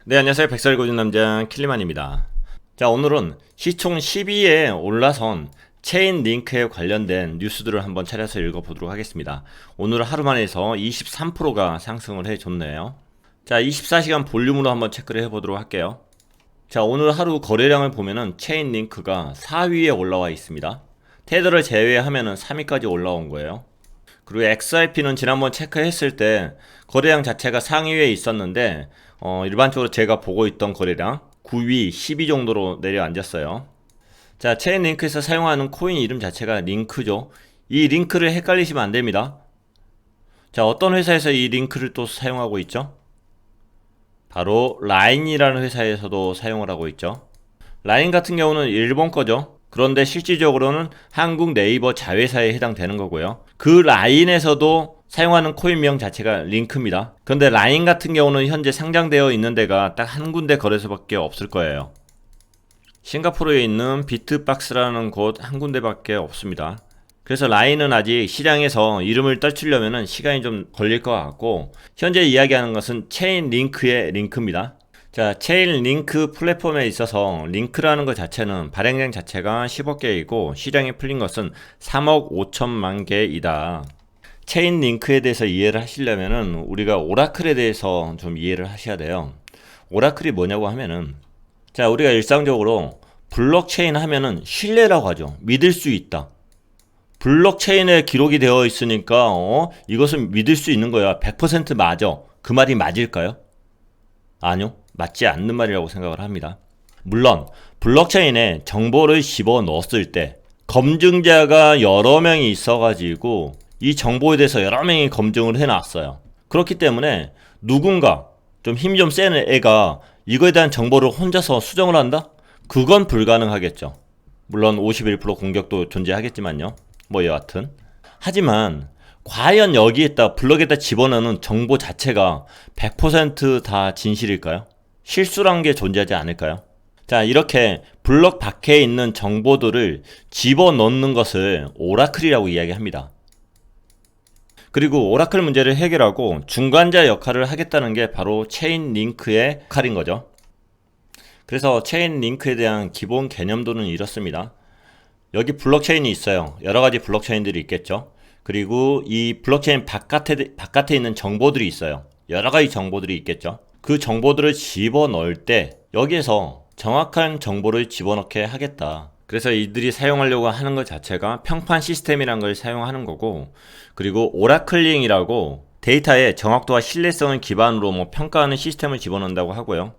네, 안녕하세요. 백설 고준 남자 킬리만입니다. 자, 오늘은 시총 10위에 올라선 체인 링크에 관련된 뉴스들을 한번 차려서 읽어보도록 하겠습니다. 오늘 하루만 해서 23%가 상승을 해줬네요. 자, 24시간 볼륨으로 한번 체크를 해보도록 할게요. 자, 오늘 하루 거래량을 보면은 체인 링크가 4위에 올라와 있습니다. 테더를 제외하면은 3위까지 올라온 거예요. 그리고 XRP는 지난번 체크했을 때 거래량 자체가 상위에 있었는데 일반적으로 제가 보고 있던 거래량 9위, 10위 정도로 내려앉았어요. 자, 체인 링크에서 사용하는 코인 이름 자체가 링크죠. 이 링크를 헷갈리시면 안 됩니다. 자, 어떤 회사에서 이 링크를 또 사용하고 있죠? 바로 라인이라는 회사에서도 사용을 하고 있죠. 라인 같은 경우는 일본 거죠. 그런데 실질적으로는 한국 네이버 자회사에 해당되는 거고요. 그 라인에서도 사용하는 코인명 자체가 링크입니다. 그런데 라인 같은 경우는 현재 상장되어 있는 데가 딱 한 군데 거래소밖에 없을 거예요. 싱가포르에 있는 비트박스라는 곳 한 군데밖에 없습니다. 그래서 라인은 아직 시장에서 이름을 떨치려면 시간이 좀 걸릴 것 같고, 현재 이야기하는 것은 체인 링크의 링크입니다. 자, 체인 링크 플랫폼에 있어서 링크라는 것 자체는 발행량 자체가 10억 개이고 시장에 풀린 것은 3억 5천만 개이다. 체인 링크에 대해서 이해를 하시려면은 우리가 오라클에 대해서 좀 이해를 하셔야 돼요. 오라클이 뭐냐고 하면은, 자, 우리가 일상적으로 블록체인 하면은 신뢰라고 하죠. 믿을 수 있다. 블록체인에 기록이 되어 있으니까 이것은 믿을 수 있는 거야. 100% 맞아. 그 말이 맞을까요? 아니요. 맞지 않는 말이라고 생각을 합니다. 물론 블록체인에 정보를 집어넣었을 때 검증자가 여러 명이 있어가지고 이 정보에 대해서 여러 명이 검증을 해놨어요. 그렇기 때문에 누군가 좀 힘 좀 센 애가 이거에 대한 정보를 혼자서 수정을 한다? 그건 불가능하겠죠. 물론 51% 공격도 존재하겠지만요. 뭐 여하튼. 하지만 과연 여기에다 블럭에다 집어넣는 정보 자체가 100%다 진실일까요? 실수란 게 존재하지 않을까요? 자, 이렇게 블럭 밖에 있는 정보들을 집어넣는 것을 오라클이라고 이야기합니다. 그리고 오라클 문제를 해결하고 중간자 역할을 하겠다는 게 바로 체인 링크의 역할인 거죠. 그래서 체인 링크에 대한 기본 개념도는 이렇습니다. 여기 블록체인이 있어요. 여러 가지 블록체인들이 있겠죠. 그리고 이 블록체인 바깥에 있는 정보들이 있어요. 여러 가지 정보들이 있겠죠. 그 정보들을 집어넣을 때 여기에서 정확한 정보를 집어넣게 하겠다. 그래서 이들이 사용하려고 하는 것 자체가 평판 시스템이라는 걸 사용하는 거고, 그리고 오라클링이라고 데이터의 정확도와 신뢰성을 기반으로 평가하는 시스템을 집어넣는다고 하고요.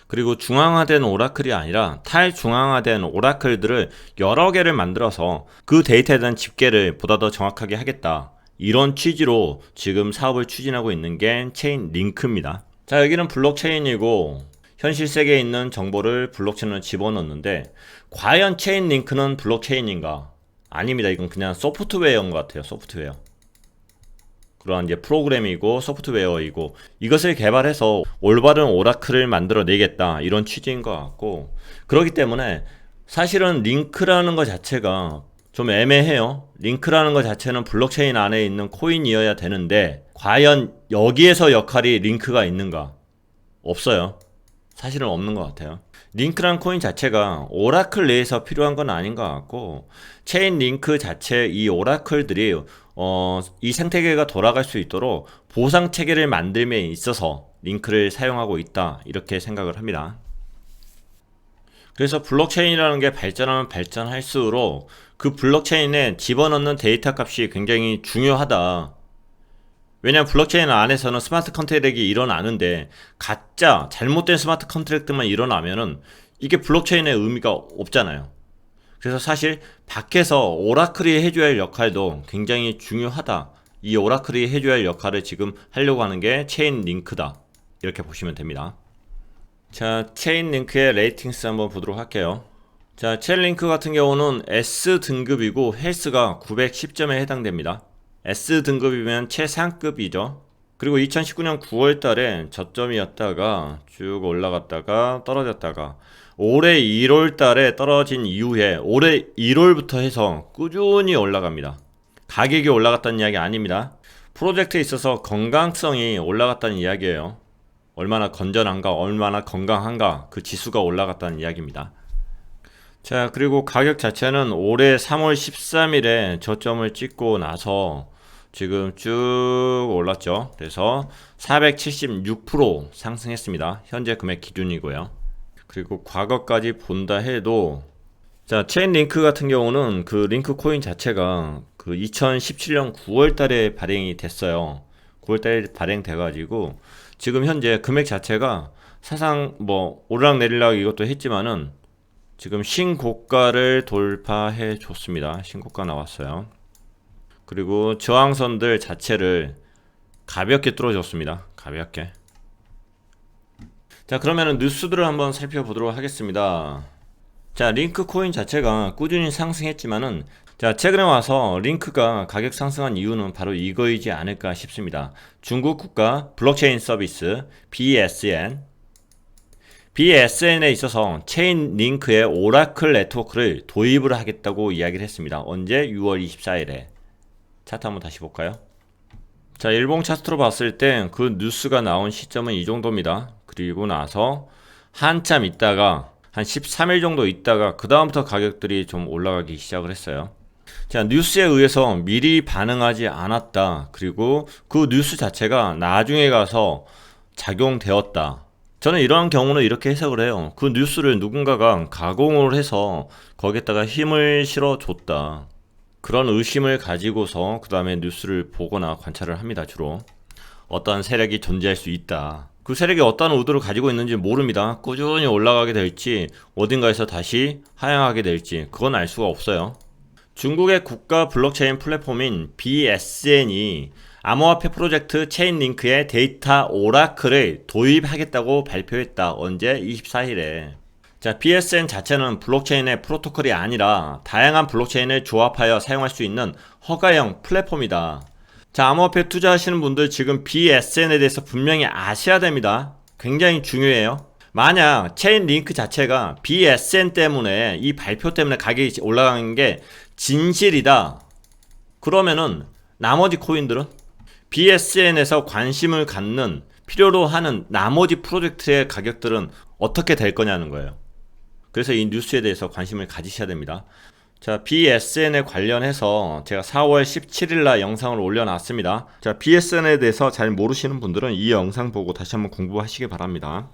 그리고 중앙화된 오라클이 아니라 탈중앙화된 오라클들을 여러 개를 만들어서 그 데이터에 대한 집계를 보다 더 정확하게 하겠다. 이런 취지로 지금 사업을 추진하고 있는 게 체인 링크입니다. 자, 여기는 블록체인이고 현실 세계에 있는 정보를 블록체인으로 집어넣는데 과연 체인 링크는 블록체인인가? 아닙니다. 이건 그냥 소프트웨어인 것 같아요. 소프트웨어. 그러한 이제 프로그램이고 소프트웨어이고 이것을 개발해서 올바른 오라클을 만들어 내겠다 이런 취지인 것 같고, 그렇기 때문에 사실은 링크라는 것 자체가 좀 애매해요. 링크라는 것 자체는 블록체인 안에 있는 코인이어야 되는데 과연 여기에서 역할이 링크가 있는가? 없어요. 사실은 없는 것 같아요. 링크라는 코인 자체가 오라클 내에서 필요한 건 아닌 것 같고, 체인 링크 자체 이 오라클들이 이 생태계가 돌아갈 수 있도록 보상 체계를 만들면 있어서 링크를 사용하고 있다 이렇게 생각을 합니다. 그래서 블록체인이라는 게 발전하면 발전할수록 그 블록체인에 집어넣는 데이터 값이 굉장히 중요하다. 왜냐하면 블록체인 안에서는 스마트 컨트랙이 일어나는데 가짜 잘못된 스마트 컨트랙트만 일어나면은 이게 블록체인의 의미가 없잖아요. 그래서 사실 밖에서 오라클이 해줘야 할 역할도 굉장히 중요하다. 이 오라클이 해줘야 할 역할을 지금 하려고 하는 게 체인 링크다. 이렇게 보시면 됩니다. 자, 체인 링크의 레이팅스 한번 보도록 할게요. 자, 체인 링크 같은 경우는 S 등급이고 헬스가 910점에 해당됩니다. S 등급이면 최상급이죠. 그리고 2019년 9월 달에 저점이었다가 쭉 올라갔다가 떨어졌다가 올해 1월 달에 떨어진 이후에 올해 1월부터 해서 꾸준히 올라갑니다. 가격이 올라갔다는 이야기 아닙니다. 프로젝트에 있어서 건강성이 올라갔다는 이야기예요. 얼마나 건전한가, 얼마나 건강한가 그 지수가 올라갔다는 이야기입니다. 자, 그리고 가격 자체는 올해 3월 13일에 저점을 찍고 나서 지금 쭉 올랐죠. 그래서 476% 상승했습니다. 현재 금액 기준이고요. 그리고 과거까지 본다 해도, 자, 체인링크 같은 경우는 그 링크 코인 자체가 그 2017년 9월 달에 발행이 됐어요. 9월 달에 발행돼 가지고 지금 현재 금액 자체가 사상 뭐 오르락내리락 이것도 했지만은 지금 신고가를 돌파해 줬습니다. 신고가 나왔어요. 그리고 저항선들 자체를 가볍게 뚫어줬습니다. 가볍게. 자, 그러면은 뉴스들을 한번 살펴보도록 하겠습니다. 자, 링크 코인 자체가 꾸준히 상승했지만은, 자, 최근에 와서 링크가 가격 상승한 이유는 바로 이거이지 않을까 싶습니다. 중국 국가 블록체인 서비스 BSN에 있어서 체인 링크의 오라클 네트워크를 도입을 하겠다고 이야기를 했습니다. 언제? 6월 24일에. 차트 한번 다시 볼까요? 자, 일봉 차트로 봤을 때 그 뉴스가 나온 시점은 이 정도입니다. 그리고 나서 한참 있다가 한 13일 정도 있다가 그 다음부터 가격들이 좀 올라가기 시작을 했어요. 자, 뉴스에 의해서 미리 반응하지 않았다. 그리고 그 뉴스 자체가 나중에 가서 작용되었다. 저는 이러한 경우는 이렇게 해석을 해요. 그 뉴스를 누군가가 가공을 해서 거기에다가 힘을 실어줬다. 그런 의심을 가지고서 그 다음에 뉴스를 보거나 관찰을 합니다. 주로 어떠한 세력이 존재할 수 있다. 그 세력이 어떠한 의도를 가지고 있는지 모릅니다. 꾸준히 올라가게 될지 어딘가에서 다시 하향하게 될지 그건 알 수가 없어요. 중국의 국가 블록체인 플랫폼인 BSN이 암호화폐 프로젝트 체인링크의 데이터 오라클을 도입하겠다고 발표했다. 언제? 24일에. 자, BSN 자체는 블록체인의 프로토콜이 아니라 다양한 블록체인을 조합하여 사용할 수 있는 허가형 플랫폼이다. 자, 암호화폐 투자하시는 분들 지금 BSN에 대해서 분명히 아셔야 됩니다. 굉장히 중요해요. 만약 체인 링크 자체가 BSN 때문에 이 발표 때문에 가격이 올라가는 게 진실이다. 그러면은 나머지 코인들은 BSN에서 관심을 갖는 필요로 하는 나머지 프로젝트의 가격들은 어떻게 될 거냐는 거예요. 그래서 이 뉴스에 대해서 관심을 가지셔야 됩니다. 자, BSN에 관련해서 제가 4월 17일날 영상을 올려놨습니다. 자, BSN에 대해서 잘 모르시는 분들은 이 영상 보고 다시 한번 공부하시기 바랍니다.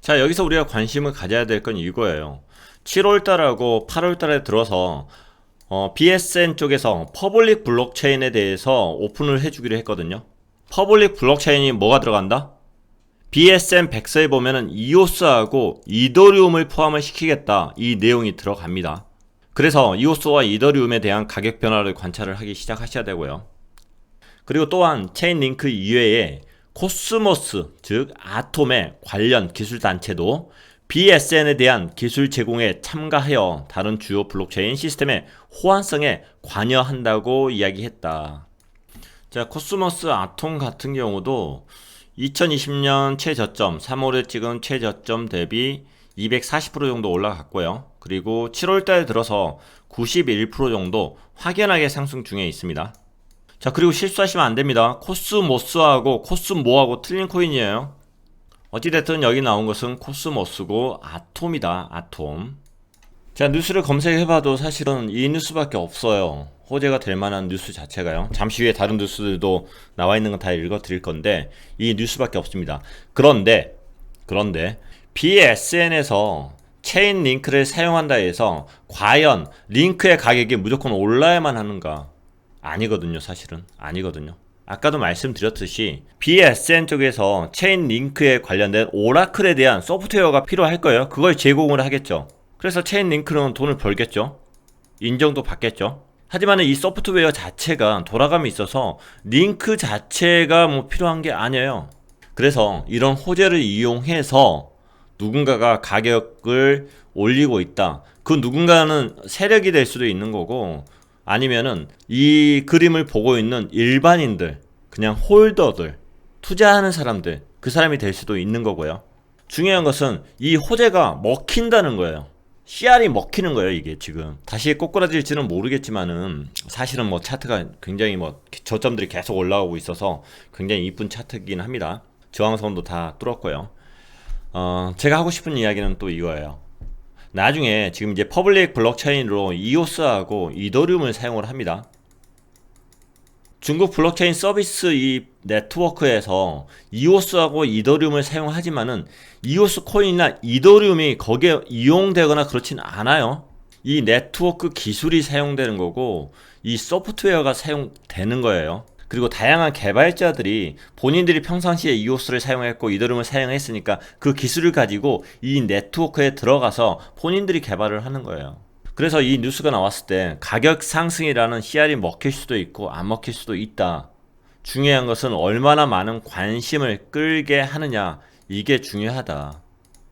자, 여기서 우리가 관심을 가져야 될 건 이거예요. 7월달하고 8월달에 들어서 BSN 쪽에서 퍼블릭 블록체인에 대해서 오픈을 해주기로 했거든요. 퍼블릭 블록체인이 뭐가 들어간다? BSN 백서에 보면은 이오스하고 이더리움을 포함을 시키겠다. 이 내용이 들어갑니다. 그래서 이오스와 이더리움에 대한 가격 변화를 관찰을 하기 시작하셔야 되고요. 그리고 또한 체인링크 이외에 코스모스, 즉 아톰의 관련 기술단체도 BSN에 대한 기술 제공에 참가하여 다른 주요 블록체인 시스템의 호환성에 관여한다고 이야기했다. 자, 코스모스 아톰 같은 경우도 2020년 최저점, 3월에 찍은 최저점 대비 240% 정도 올라갔고요. 그리고 7월달에 들어서 91% 정도 확연하게 상승 중에 있습니다. 자, 그리고 실수하시면 안됩니다. 코스모스하고 코스모하고 틀린 코인이에요. 어찌됐든 여기 나온 것은 코스모스고 아톰이다. 아톰. 자, 뉴스를 검색해봐도 사실은 이 뉴스밖에 없어요. 호재가 될 만한 뉴스 자체가요. 잠시 후에 다른 뉴스들도 나와 있는 건 다 읽어드릴 건데 이 뉴스밖에 없습니다. 그런데 BSN에서 체인 링크를 사용한다 해서 과연 링크의 가격이 무조건 올라야만 하는가? 아니거든요. 사실은 아니거든요. 아까도 말씀드렸듯이 BSN 쪽에서 체인 링크에 관련된 오라클에 대한 소프트웨어가 필요할 거예요. 그걸 제공을 하겠죠. 그래서 체인 링크는 돈을 벌겠죠. 인정도 받겠죠. 하지만 이 소프트웨어 자체가 돌아감이 있어서 링크 자체가 뭐 필요한 게 아니에요. 그래서 이런 호재를 이용해서 누군가가 가격을 올리고 있다. 그 누군가는 세력이 될 수도 있는 거고 아니면은 이 그림을 보고 있는 일반인들, 그냥 홀더들, 투자하는 사람들, 그 사람이 될 수도 있는 거고요. 중요한 것은 이 호재가 먹힌다는 거예요. CR이 먹히는 거예요. 이게 지금 다시 꼬꾸라질지는 모르겠지만은 사실은 뭐 차트가 굉장히 뭐 저점들이 계속 올라오고 있어서 굉장히 이쁜 차트이긴 합니다. 저항선도 다 뚫었고요. 제가 하고 싶은 이야기는 또 이거예요. 나중에 지금 이제 퍼블릭 블록체인으로 이오스하고 이더리움을 사용을 합니다. 중국 블록체인 서비스 이 네트워크에서 이오스하고 이더리움을 사용하지만은 이오스 코인이나 이더리움이 거기에 이용되거나 그렇진 않아요. 이 네트워크 기술이 사용되는 거고 이 소프트웨어가 사용되는 거예요. 그리고 다양한 개발자들이 본인들이 평상시에 이오스를 사용했고 이더리움을 사용했으니까 그 기술을 가지고 이 네트워크에 들어가서 본인들이 개발을 하는 거예요. 그래서 이 뉴스가 나왔을 때 가격 상승이라는 씨알이 먹힐 수도 있고 안 먹힐 수도 있다. 중요한 것은 얼마나 많은 관심을 끌게 하느냐, 이게 중요하다.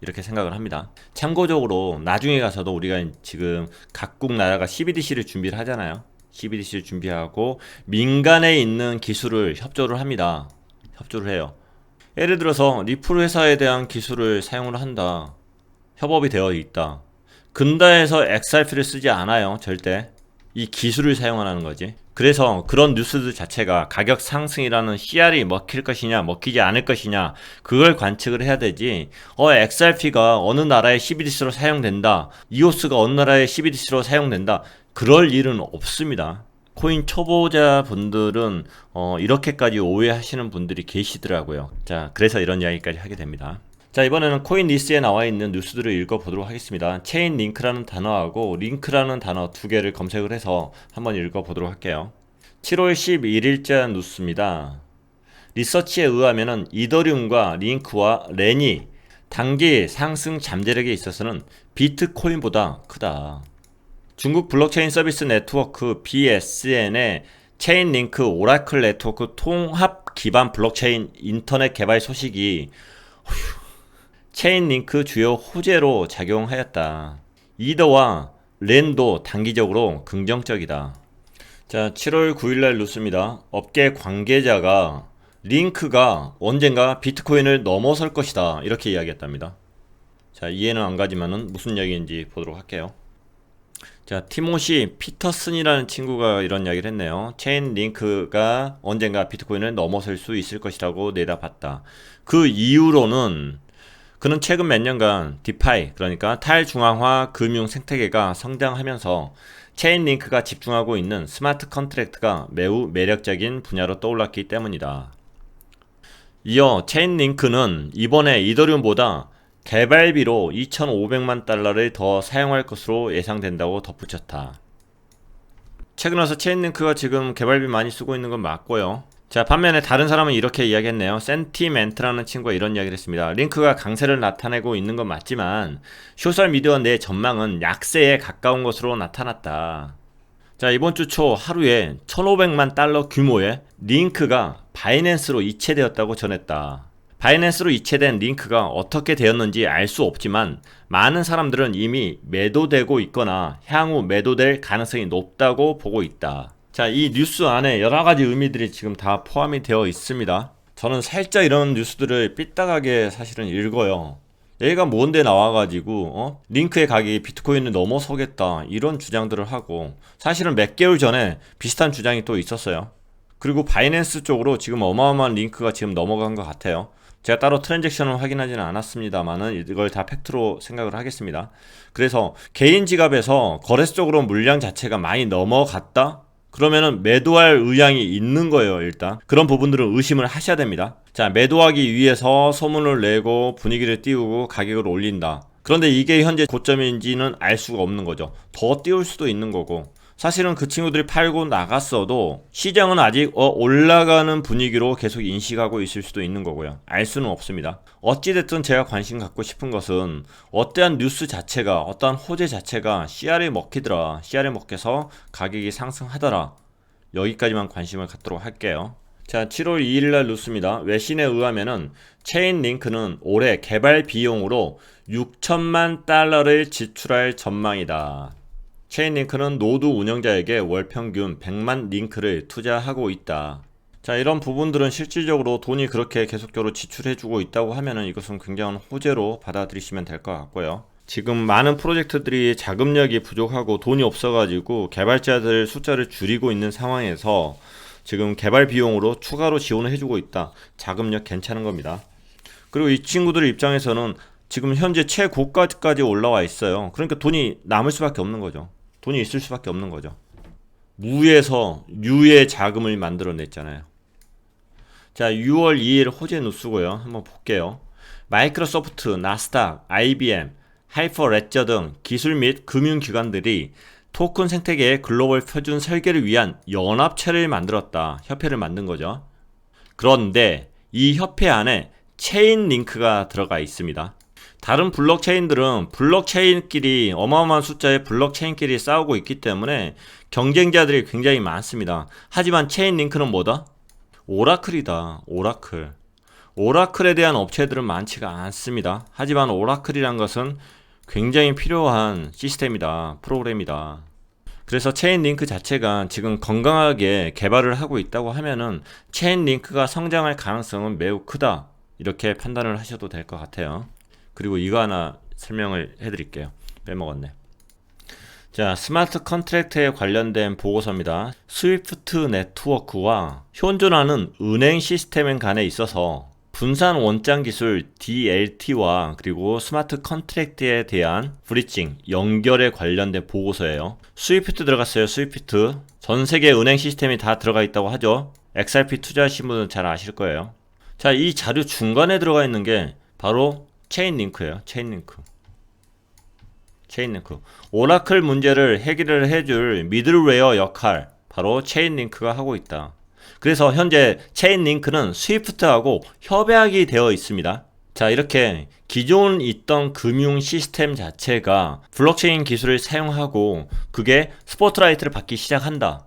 이렇게 생각을 합니다. 참고적으로 나중에 가서도 우리가 지금 각국 나라가 CBDC를 준비를 하잖아요. CBDC를 준비하고 민간에 있는 기술을 협조를 합니다. 협조를 해요. 예를 들어서 리플 회사에 대한 기술을 사용을 한다. 협업이 되어 있다. 근다에서 XRP를 쓰지 않아요. 절대. 이 기술을 사용하는 거지. 그래서 그런 뉴스들 자체가 가격 상승이라는 씨알이 먹힐 것이냐 먹히지 않을 것이냐, 그걸 관측을 해야 되지. XRP가 어느 나라의 CBDC로 사용된다, 이오스가 어느 나라의 CBDC로 사용된다, 그럴 일은 없습니다. 코인 초보자 분들은 이렇게까지 오해하시는 분들이 계시더라고요. 자, 그래서 이런 이야기까지 하게 됩니다. 자, 이번에는 코인리스에 나와 있는 뉴스들을 읽어보도록 하겠습니다. 체인 링크라는 단어하고 링크라는 단어 두 개를 검색을 해서 한번 읽어보도록 할게요. 7월 11일자 뉴스입니다. 리서치에 의하면 이더리움과 링크와 렌이 단기 상승 잠재력에 있어서는 비트코인보다 크다. 중국 블록체인 서비스 네트워크 BSN의 체인 링크 오라클 네트워크 통합 기반 블록체인 인터넷 개발 소식이 체인 링크 주요 호재로 작용하였다. 이더와 렌도 단기적으로 긍정적이다. 자, 7월 9일날 뉴스입니다. 업계 관계자가 링크가 언젠가 비트코인을 넘어설 것이다, 이렇게 이야기했답니다. 자, 이해는 안 가지만은 무슨 이야기인지 보도록 할게요. 자, 티모시 피터슨이라는 친구가 이런 이야기를 했네요. 체인 링크가 언젠가 비트코인을 넘어설 수 있을 것이라고 내다봤다. 그 이유로는 그는 최근 몇 년간 디파이, 그러니까 탈중앙화 금융 생태계가 성장하면서 체인 링크가 집중하고 있는 스마트 컨트랙트가 매우 매력적인 분야로 떠올랐기 때문이다. 이어 체인 링크는 이번에 이더리움보다 개발비로 2,500만 달러를 더 사용할 것으로 예상된다고 덧붙였다. 최근 와서 체인 링크가 지금 개발비 많이 쓰고 있는 건 맞고요. 자, 반면에 다른 사람은 이렇게 이야기했네요. 센티멘트라는 친구가 이런 이야기를 했습니다. 링크가 강세를 나타내고 있는 건 맞지만 소셜미디어 내 전망은 약세에 가까운 것으로 나타났다. 자, 이번 주 초 하루에 1,500만 달러 규모의 링크가 바이낸스로 이체되었다고 전했다. 바이낸스로 이체된 링크가 어떻게 되었는지 알 수 없지만 많은 사람들은 이미 매도되고 있거나 향후 매도될 가능성이 높다고 보고 있다. 자, 이 뉴스 안에 여러가지 의미들이 지금 다 포함이 되어 있습니다. 저는 살짝 이런 뉴스들을 삐딱하게 사실은 읽어요. 얘가 뭔데 나와가지고 링크의 가격이 비트코인을 넘어서겠다, 이런 주장들을 하고, 사실은 몇 개월 전에 비슷한 주장이 또 있었어요. 그리고 바이낸스 쪽으로 지금 어마어마한 링크가 지금 넘어간 것 같아요. 제가 따로 트랜잭션을 확인하지는 않았습니다만은 이걸 다 팩트로 생각을 하겠습니다. 그래서 개인 지갑에서 거래소 쪽으로 물량 자체가 많이 넘어갔다? 그러면은 매도할 의향이 있는 거예요. 일단 그런 부분들은 의심을 하셔야 됩니다. 자, 매도하기 위해서 소문을 내고 분위기를 띄우고 가격을 올린다. 그런데 이게 현재 고점인지는 알 수가 없는 거죠. 더 띄울 수도 있는 거고, 사실은 그 친구들이 팔고 나갔어도 시장은 아직 올라가는 분위기로 계속 인식하고 있을 수도 있는 거고요. 알 수는 없습니다. 어찌됐든 제가 관심 갖고 싶은 것은 어떠한 뉴스 자체가, 어떠한 호재 자체가 씨알에 먹히더라, 씨알에 먹혀서 가격이 상승하더라, 여기까지만 관심을 갖도록 할게요. 자, 7월 2일날 뉴스입니다. 외신에 의하면은 체인 링크는 올해 개발 비용으로 6천만 달러를 지출할 전망이다. 체인 링크는 노드 운영자에게 월 평균 100만 링크를 투자하고 있다. 자, 이런 부분들은 실질적으로 돈이 그렇게 계속적으로 지출해주고 있다고 하면은 이것은 굉장한 호재로 받아들이시면 될 것 같고요. 지금 많은 프로젝트들이 자금력이 부족하고 돈이 없어가지고 개발자들 숫자를 줄이고 있는 상황에서 지금 개발 비용으로 추가로 지원을 해주고 있다. 자금력 괜찮은 겁니다. 그리고 이 친구들 입장에서는 지금 현재 최고가까지 올라와 있어요. 그러니까 돈이 남을 수밖에 없는 거죠. 돈이 있을 수밖에 없는 거죠. 무에서 유의 자금을 만들어냈잖아요. 자, 6월 2일 호재 뉴스고요. 한번 볼게요. 마이크로소프트, 나스닥, IBM, 하이퍼레저 등 기술 및 금융기관들이 토큰 생태계의 글로벌 표준 설계를 위한 연합체를 만들었다. 협회를 만든 거죠. 그런데 이 협회 안에 체인링크가 들어가 있습니다. 다른 블록체인들은 블록체인끼리 어마어마한 숫자의 블록체인끼리 싸우고 있기 때문에 경쟁자들이 굉장히 많습니다. 하지만 체인링크는 뭐다? 오라클이다. 오라클. 오라클에 대한 업체들은 많지가 않습니다. 하지만 오라클이란 것은 굉장히 필요한 시스템이다. 프로그램이다. 그래서 체인링크 자체가 지금 건강하게 개발을 하고 있다고 하면은 체인링크가 성장할 가능성은 매우 크다. 이렇게 판단을 하셔도 될 것 같아요. 그리고 이거 하나 설명을 해드릴게요. 빼먹었네. 자, 스마트 컨트랙트에 관련된 보고서입니다. 스위프트 네트워크와 현존하는 은행 시스템 간에 있어서 분산 원장 기술 DLT와 그리고 스마트 컨트랙트에 대한 브리징, 연결에 관련된 보고서예요. 스위프트 들어갔어요. 스위프트. 전 세계 은행 시스템이 다 들어가 있다고 하죠. XRP 투자하신 분은 잘 아실 거예요. 자, 이 자료 중간에 들어가 있는 게 바로 체인링크예요. 체인링크. 오라클 문제를 해결을 해줄 미들웨어 역할, 바로 체인링크가 하고 있다. 그래서 현재 체인링크는 스위프트하고 협약이 되어 있습니다. 자, 이렇게 기존 있던 금융 시스템 자체가 블록체인 기술을 사용하고 그게 스포트라이트를 받기 시작한다.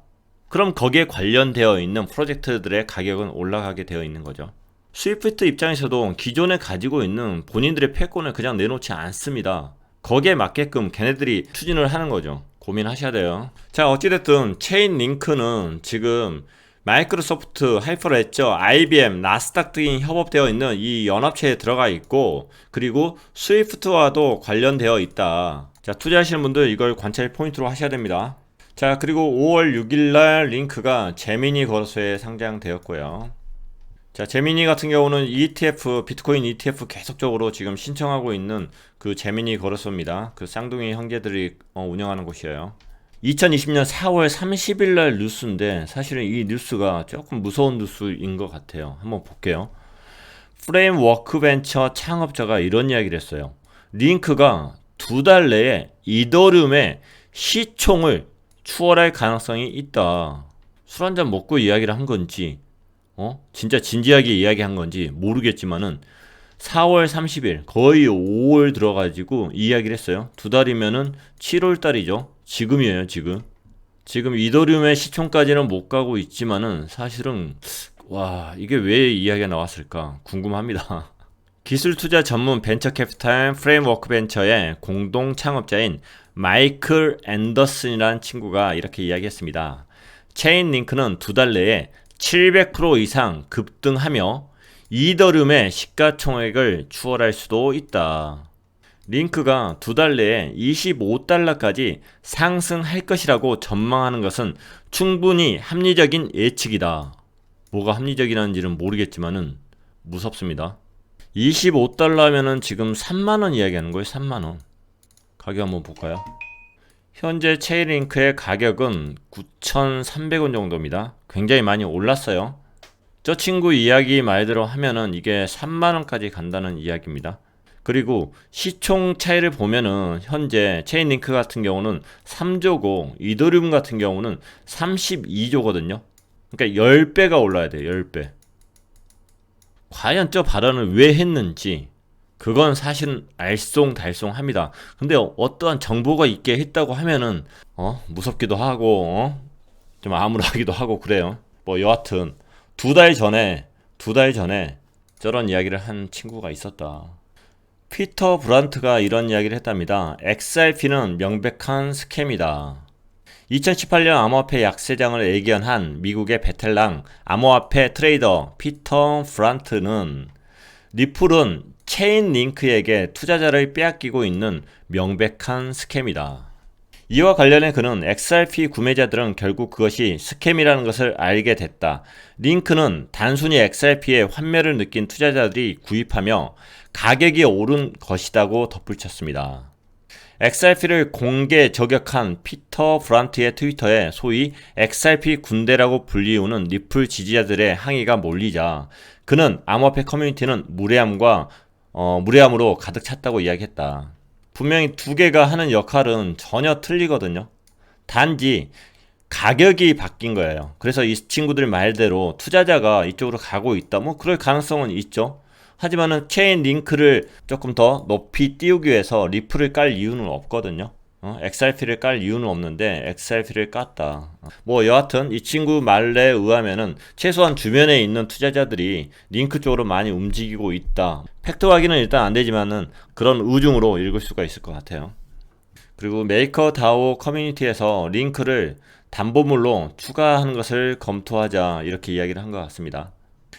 그럼 거기에 관련되어 있는 프로젝트들의 가격은 올라가게 되어 있는 거죠. 스위프트 입장에서도 기존에 가지고 있는 본인들의 패권을 그냥 내놓지 않습니다. 거기에 맞게끔 걔네들이 추진을 하는 거죠. 고민하셔야 돼요. 자, 어찌됐든 체인링크는 지금 마이크로소프트, 하이퍼레저, IBM, 나스닥 등이 협업되어 있는 이 연합체에 들어가 있고, 그리고 스위프트와도 관련되어 있다. 자, 투자하시는 분들 이걸 관찰 포인트로 하셔야 됩니다. 자, 그리고 5월 6일날 링크가 제미니 거래소에 상장되었고요. 자, 제미니 같은 경우는 ETF, 비트코인 ETF 계속적으로 지금 신청하고 있는 그 제미니 거래소입니다. 그 쌍둥이 형제들이 운영하는 곳이에요. 2020년 4월 30일 날 뉴스인데 사실은 이 뉴스가 조금 무서운 뉴스인 것 같아요. 한번 볼게요. 프레임 워크벤처 창업자가 이런 이야기를 했어요. 링크가 2달 내에 이더리움의 시총을 추월할 가능성이 있다. 술 한잔 먹고 이야기를 한 건지 진짜 진지하게 이야기한 건지 모르겠지만은 4월 30일 거의 5월 들어가지고 이야기를 했어요. 2달이면은 7월 달이죠. 지금이에요. 지금 이더리움의 시총까지는 못 가고 있지만은 사실은 와, 이게 왜 이야기가 나왔을까 궁금합니다. 기술 투자 전문 벤처 캐피탈 프레임워크 벤처의 공동 창업자인 마이클 앤더슨이라는 친구가 이렇게 이야기했습니다. 체인링크는 2달 내에 700% 이상 급등하며 이더리움의 시가총액을 추월할 수도 있다. 링크가 2달 내에 25달러까지 상승할 것이라고 전망하는 것은 충분히 합리적인 예측이다. 뭐가 합리적이라는지는 모르겠지만은 무섭습니다. 25달러면은 지금 3만원 이야기하는 거예요. 3만원. 가격 한번 볼까요? 현재 체인링크의 가격은 9,300원 정도입니다. 굉장히 많이 올랐어요. 저 친구 이야기 말대로 하면은 이게 3만원까지 간다는 이야기입니다. 그리고 시총 차이를 보면은 현재 체인링크 같은 경우는 3조고 이더리움 같은 경우는 32조거든요. 그러니까 10배가 올라야 돼요. 10배. 과연 저 발언을 왜 했는지 그건 사실은 알쏭달쏭합니다. 근데 어떠한 정보가 있게 했다고 하면은 무섭기도 하고 좀 암울하기도 하고 그래요. 뭐 여하튼 두 달 전에 저런 이야기를 한 친구가 있었다. 피터 브란트가 이런 이야기를 했답니다. XRP는 명백한 스캠이다. 2018년 암호화폐 약세장을 예견한 미국의 베텔랑 암호화폐 트레이더 피터 브란트는 리플은 체인링크에게 투자자를 빼앗기고 있는 명백한 스캠이다. 이와 관련해 그는 XRP 구매자들은 결국 그것이 스캠이라는 것을 알게 됐다. 링크는 단순히 XRP에 환멸을 느낀 투자자들이 구입하며 가격이 오른 것이라고 덧붙였습니다. XRP를 공개 저격한 피터 브란트의 트위터에 소위 XRP 군대라고 불리우는 리플 지지자들의 항의가 몰리자 그는 암호화폐 커뮤니티는 무례함으로 가득 찼다고 이야기했다. 분명히 두 개가 하는 역할은 전혀 틀리거든요. 단지 가격이 바뀐 거예요. 그래서 이 친구들 말대로 투자자가 이쪽으로 가고 있다. 뭐 그럴 가능성은 있죠. 하지만은 체인 링크를 조금 더 높이 띄우기 위해서 리플을 깔 이유는 없거든요. XRP를 깔 이유는 없는데 XRP를 깠다. 뭐 여하튼 이 친구 말에 의하면은 최소한 주변에 있는 투자자들이 링크 쪽으로 많이 움직이고 있다. 팩트 확인은 일단 안 되지만은 그런 의중으로 읽을 수가 있을 것 같아요. 그리고 메이커다오 커뮤니티에서 링크를 담보물로 추가하는 것을 검토하자 이렇게 이야기를 한 것 같습니다.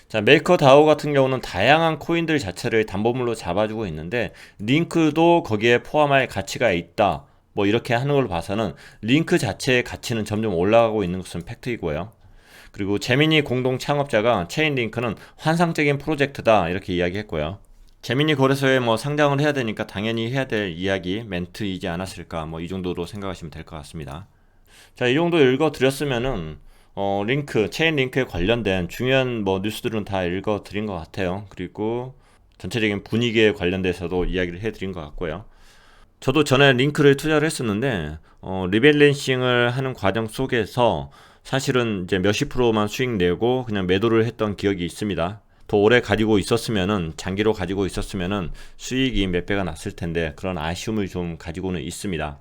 자, 메이커다오 같은 경우는 다양한 코인들 자체를 담보물로 잡아주고 있는데 링크도 거기에 포함할 가치가 있다. 뭐 이렇게 하는 걸 봐서는 링크 자체의 가치는 점점 올라가고 있는 것은 팩트이고요. 그리고 제미니 공동 창업자가 체인링크는 환상적인 프로젝트다 이렇게 이야기했고요. 제미니 거래소에 뭐 상장을 해야 되니까 당연히 해야 될 이야기 멘트이지 않았을까 뭐 이 정도로 생각하시면 될 것 같습니다. 자, 이 정도 읽어드렸으면은 체인 링크에 관련된 중요한 뭐 뉴스들은 다 읽어드린 것 같아요. 그리고 전체적인 분위기에 관련돼서도 이야기를 해드린 것 같고요. 저도 전에 링크를 투자를 했었는데 리밸런싱을 하는 과정 속에서 사실은 이제 몇십 프로만 수익 내고 그냥 매도를 했던 기억이 있습니다. 더 오래 가지고 있었으면은 장기로 가지고 있었으면은 수익이 몇 배가 났을 텐데 그런 아쉬움을 좀 가지고는 있습니다.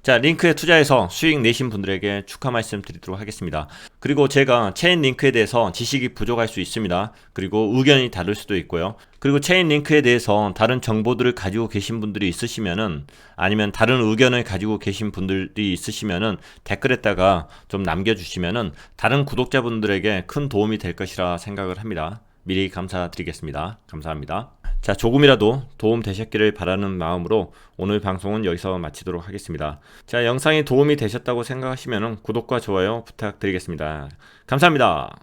자, 링크에 투자해서 수익 내신 분들에게 축하 말씀 드리도록 하겠습니다. 그리고 제가 체인 링크에 대해서 지식이 부족할 수 있습니다. 그리고 의견이 다를 수도 있고요. 그리고 체인 링크에 대해서 다른 정보들을 가지고 계신 분들이 있으시면은 아니면 다른 의견을 가지고 계신 분들이 있으시면은 댓글에다가 좀 남겨주시면은 다른 구독자분들에게 큰 도움이 될 것이라 생각을 합니다. 미리 감사드리겠습니다. 감사합니다. 자, 조금이라도 도움 되셨기를 바라는 마음으로 오늘 방송은 여기서 마치도록 하겠습니다. 자, 영상이 도움이 되셨다고 생각하시면 구독과 좋아요 부탁드리겠습니다. 감사합니다.